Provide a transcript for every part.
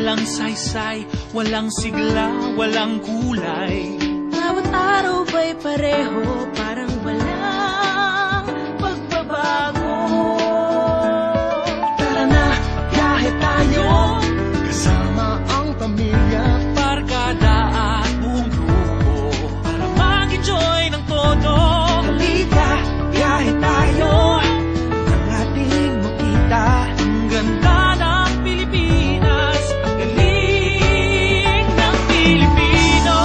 walang saysay, walang sigla, walang kulay. Bawat araw ba'y pareho, parang walang pagbabago. Tara na, biyahe tayo, kasama ang pamilya, barkada at buong grupo, para mag-enjoy ng todo. Halika, biyahe tayo, nang ating makita Ang ganda ng Pilipinas, ang galing ng Pilipino.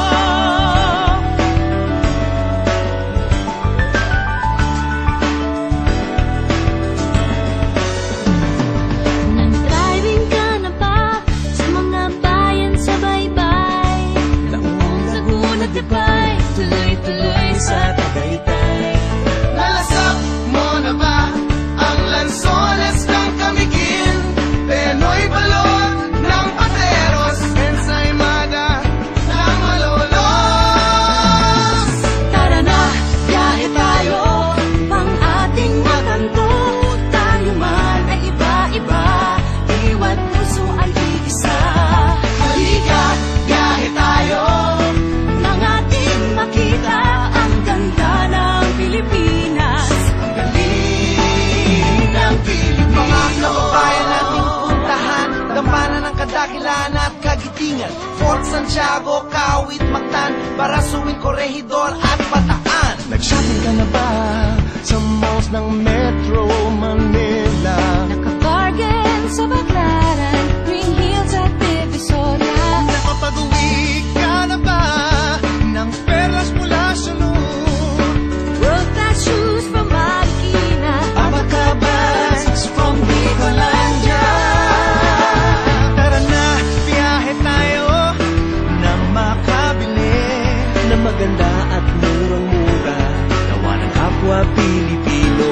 Nag-driving ka na ba sa mga bayan sa baybay? Laong Laguna, Tibay, tuloy-tuloy sa Tagaytay. Nalasap mo na ba ang lansones ng Camiguin? Penoy balon ng Pateros, ensaymada ng Malolos. Tara na, biyahe tayo, pang ating makanto. Tayo man ay iba-iba, iwa't puso ay iisa. Halika, biyahe tayo, Nang ating makita ang ganda ng Pilipinas. ang galing ng Pilipinas. Mga kababayan nating puntahan, gampanan ng Kadakilan at Kagitingan, Fort Santiago, Kawit, Mactan, Barasuin, Corregidor at Bataan. Nag-shopping ka na ba sa malls ng Metro Manila? Nakabargain sa Baclaran, Green Hills at Divisoria. Nakapag-uwi ka na ba ng perlas mula sa Louvre? World-class shoes from Marikina. Abacabas from Bicolandia. Tara na, biyahe tayo nang makabili na maganda at murang-mura, gawa ng kapwa Pilipino.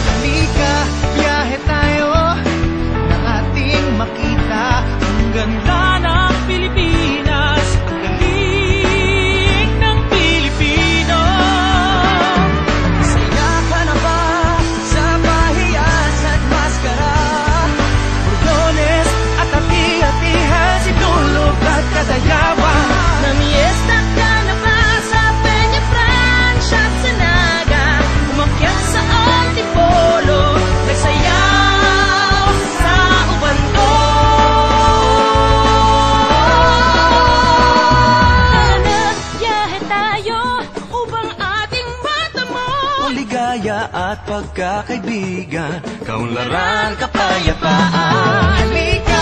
Halika, biyahe tayo nang ating makita ang ganda ng Pilipinas, ang galing ng Pilipino. Saya ka na ba sa Bahian at Mascara? Bordones at hati-hatihan, Situlog at Kadayawan. Namiesta ka na ba sa Peña Francia at Sanaga? Umakyat sa Antipolo, nagsayaw sa Ubanto. Tara na, biyahe tayo upang ating matamo Ang ligaya at pagkakaibigan, kaunlaran, kapayapaan. Halika,